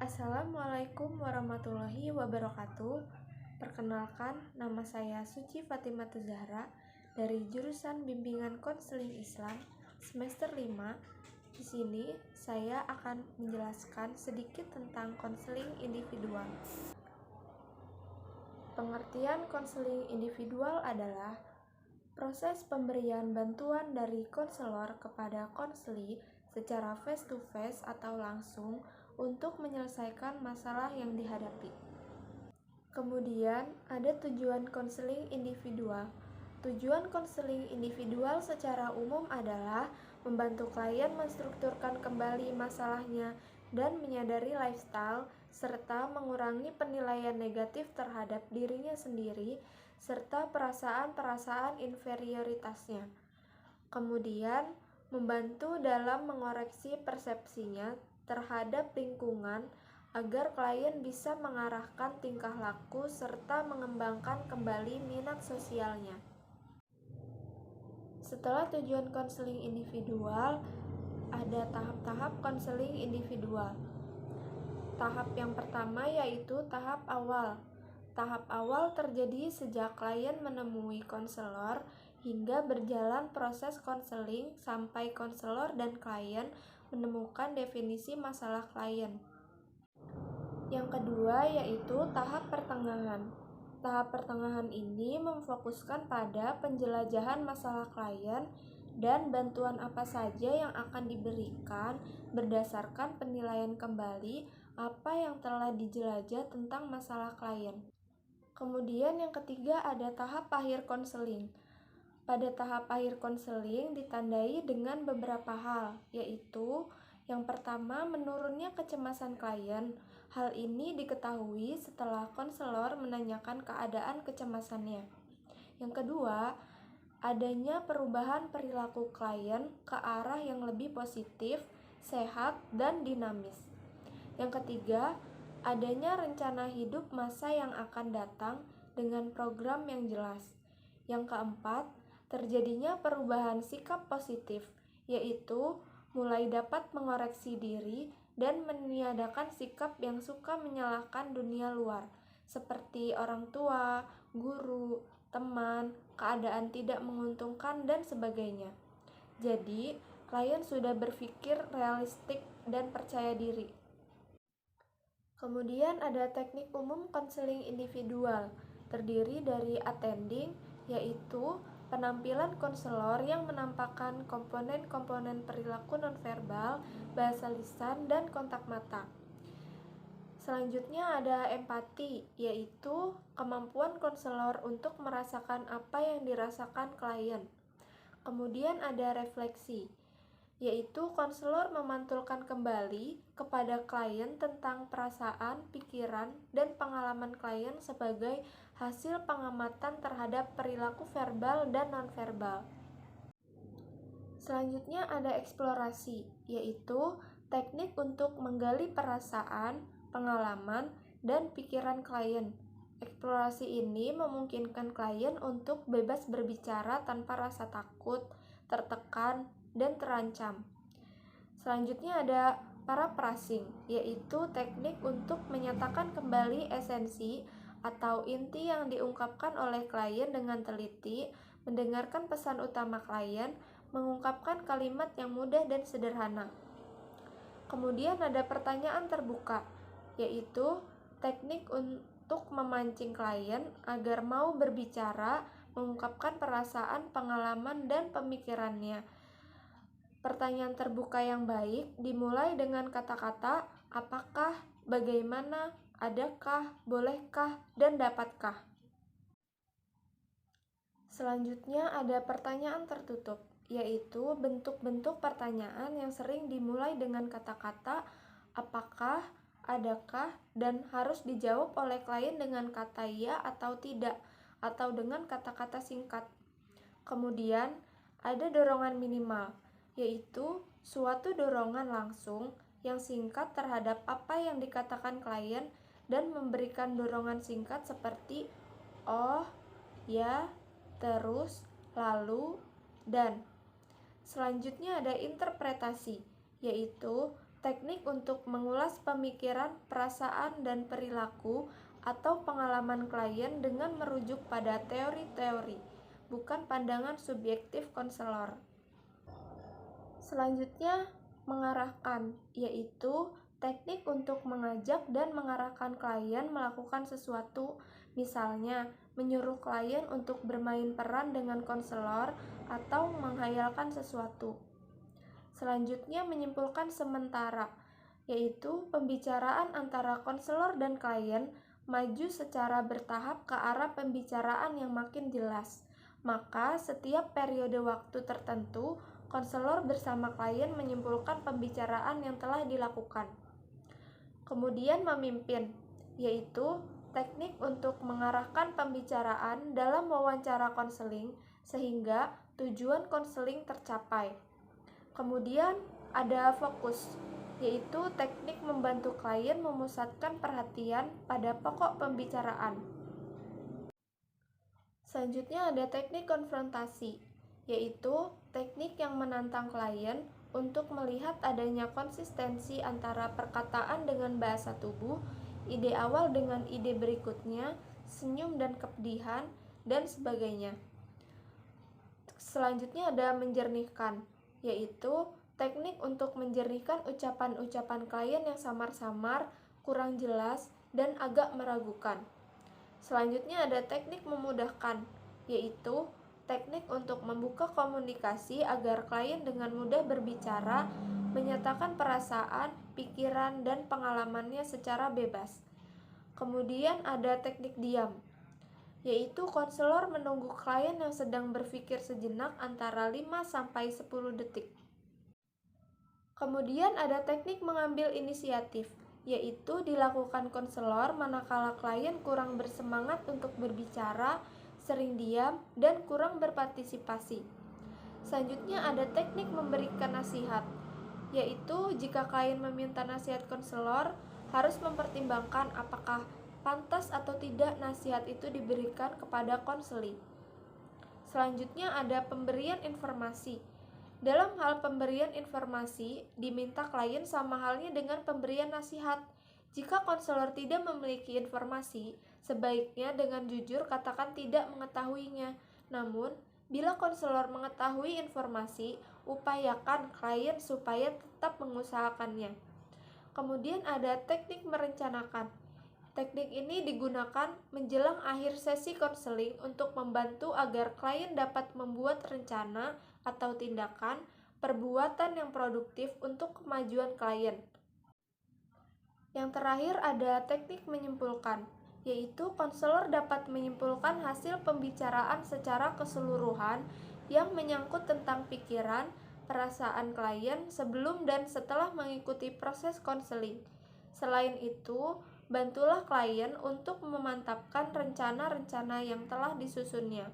Assalamualaikum warahmatullahi wabarakatuh. Perkenalkan, nama saya Suci Fatimah Zahra dari jurusan Bimbingan Konseling Islam semester 5. Di sini saya akan menjelaskan sedikit tentang konseling individual. Pengertian konseling individual adalah proses pemberian bantuan dari konselor kepada konseli secara face to face atau langsung untuk menyelesaikan masalah yang dihadapi. Kemudian ada tujuan konseling individual. Tujuan konseling individual secara umum adalah membantu klien menstrukturkan kembali masalahnya dan menyadari lifestyle serta mengurangi penilaian negatif terhadap dirinya sendiri serta perasaan-perasaan inferioritasnya. Kemudian, membantu dalam mengoreksi persepsinya terhadap lingkungan agar klien bisa mengarahkan tingkah laku serta mengembangkan kembali minat sosialnya. Setelah tujuan konseling individual, ada tahap-tahap konseling individual. Tahap yang pertama yaitu tahap awal. Tahap awal terjadi sejak klien menemui konselor hingga berjalan proses konseling sampai konselor dan klien menemukan definisi masalah klien. Yang kedua yaitu tahap pertengahan. Tahap pertengahan ini memfokuskan pada penjelajahan masalah klien dan bantuan apa saja yang akan diberikan berdasarkan penilaian kembali apa yang telah dijelajah tentang masalah klien. Kemudian yang ketiga ada tahap akhir konseling. Pada tahap akhir konseling ditandai dengan beberapa hal, yaitu yang pertama menurunnya kecemasan klien. Hal ini diketahui setelah konselor menanyakan keadaan kecemasannya. Yang kedua, adanya perubahan perilaku klien ke arah yang lebih positif, sehat, dan dinamis. Yang ketiga, adanya rencana hidup masa yang akan datang dengan program yang jelas. Yang keempat, terjadinya perubahan sikap positif, yaitu mulai dapat mengoreksi diri dan meniadakan sikap yang suka menyalahkan dunia luar, seperti orang tua, guru, teman, keadaan tidak menguntungkan, dan sebagainya. Jadi, klien sudah berpikir realistik dan percaya diri. Kemudian ada teknik umum konseling individual, terdiri dari attending, yaitu penampilan konselor yang menampakkan komponen-komponen perilaku nonverbal, bahasa lisan, dan kontak mata. Selanjutnya ada empati, yaitu kemampuan konselor untuk merasakan apa yang dirasakan klien. Kemudian ada refleksi, yaitu konselor memantulkan kembali kepada klien tentang perasaan, pikiran, dan pengalaman klien sebagai hasil pengamatan terhadap perilaku verbal dan nonverbal. Selanjutnya ada eksplorasi, yaitu teknik untuk menggali perasaan, pengalaman, dan pikiran klien. Eksplorasi ini memungkinkan klien untuk bebas berbicara tanpa rasa takut, tertekan, dan terancam. Selanjutnya ada paraphrasing, yaitu teknik untuk menyatakan kembali esensi atau inti yang diungkapkan oleh klien dengan teliti, mendengarkan pesan utama klien, mengungkapkan kalimat yang mudah dan sederhana. Kemudian ada pertanyaan terbuka, yaitu teknik untuk memancing klien agar mau berbicara, mengungkapkan perasaan, pengalaman, dan pemikirannya. Pertanyaan terbuka yang baik dimulai dengan kata-kata apakah, bagaimana, adakah, bolehkah, dan dapatkah. Selanjutnya ada pertanyaan tertutup, yaitu bentuk-bentuk pertanyaan yang sering dimulai dengan kata-kata apakah, adakah, dan harus dijawab oleh klien dengan kata ya atau tidak, atau dengan kata-kata singkat. Kemudian ada dorongan minimal, yaitu suatu dorongan langsung yang singkat terhadap apa yang dikatakan klien dan memberikan dorongan singkat seperti oh, ya, terus, lalu, dan. Selanjutnya ada interpretasi, yaitu teknik untuk mengulas pemikiran, perasaan, dan perilaku atau pengalaman klien dengan merujuk pada teori-teori, bukan pandangan subjektif konselor. Selanjutnya, mengarahkan, yaitu teknik untuk mengajak dan mengarahkan klien melakukan sesuatu, misalnya menyuruh klien untuk bermain peran dengan konselor atau menghayalkan sesuatu. Selanjutnya, menyimpulkan sementara, yaitu pembicaraan antara konselor dan klien maju secara bertahap ke arah pembicaraan yang makin jelas. Maka, setiap periode waktu tertentu, konselor bersama klien menyimpulkan pembicaraan yang telah dilakukan. Kemudian, memimpin, yaitu teknik untuk mengarahkan pembicaraan dalam wawancara konseling sehingga tujuan konseling tercapai. Kemudian ada fokus, yaitu teknik membantu klien memusatkan perhatian pada pokok pembicaraan. Selanjutnya ada teknik konfrontasi, yaitu teknik yang menantang klien untuk melihat adanya konsistensi antara perkataan dengan bahasa tubuh, ide awal dengan ide berikutnya, senyum dan kepedihan, dan sebagainya. Selanjutnya ada menjernihkan, yaitu teknik untuk menjernihkan ucapan-ucapan klien yang samar-samar, kurang jelas, dan agak meragukan. Selanjutnya ada teknik memudahkan, yaitu teknik untuk membuka komunikasi agar klien dengan mudah berbicara, menyatakan perasaan, pikiran, dan pengalamannya secara bebas. Kemudian ada teknik diam, yaitu konselor menunggu klien yang sedang berpikir sejenak antara 5-10 detik. Kemudian ada teknik mengambil inisiatif, yaitu dilakukan konselor manakala klien kurang bersemangat untuk berbicara, sering diam, dan kurang berpartisipasi. Selanjutnya ada teknik memberikan nasihat, yaitu jika klien meminta nasihat konselor, harus mempertimbangkan apakah pantas atau tidak nasihat itu diberikan kepada konseli. Selanjutnya ada pemberian informasi. Dalam hal pemberian informasi, diminta klien sama halnya dengan pemberian nasihat. Jika konselor tidak memiliki informasi, sebaiknya dengan jujur katakan tidak mengetahuinya. Namun, bila konselor mengetahui informasi, upayakan klien supaya tetap mengusahakannya. Kemudian ada teknik merencanakan. Teknik ini digunakan menjelang akhir sesi konseling untuk membantu agar klien dapat membuat rencana atau tindakan perbuatan yang produktif untuk kemajuan klien. Yang terakhir ada teknik menyimpulkan, yaitu konselor dapat menyimpulkan hasil pembicaraan secara keseluruhan yang menyangkut tentang pikiran, perasaan klien sebelum dan setelah mengikuti proses konseling. Selain itu, bantulah klien untuk memantapkan rencana-rencana yang telah disusunnya.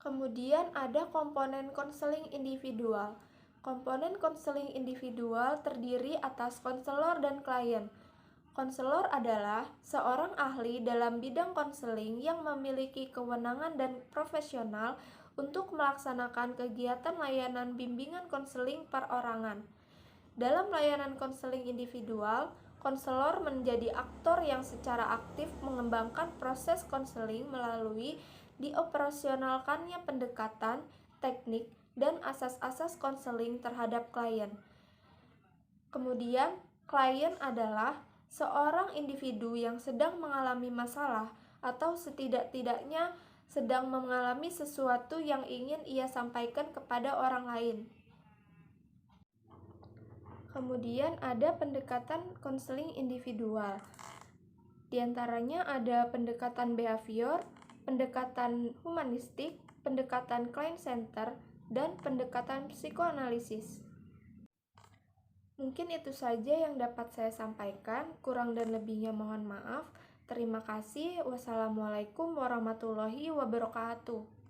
Kemudian ada komponen konseling individual. Komponen konseling individual terdiri atas konselor dan klien. Konselor adalah seorang ahli dalam bidang konseling yang memiliki kewenangan dan profesional untuk melaksanakan kegiatan layanan bimbingan konseling perorangan. Dalam layanan konseling individual, konselor menjadi aktor yang secara aktif mengembangkan proses konseling melalui dioperasionalkannya pendekatan, teknik, dan asas-asas konseling terhadap klien. Kemudian, klien adalah seorang individu yang sedang mengalami masalah atau setidak-tidaknya sedang mengalami sesuatu yang ingin ia sampaikan kepada orang lain. Kemudian ada pendekatan konseling individual. Di antaranya ada pendekatan behavior, pendekatan humanistik, pendekatan client center, dan pendekatan psikoanalisis. Mungkin itu saja yang dapat saya sampaikan, kurang dan lebihnya mohon maaf. Terima kasih. Wassalamualaikum warahmatullahi wabarakatuh.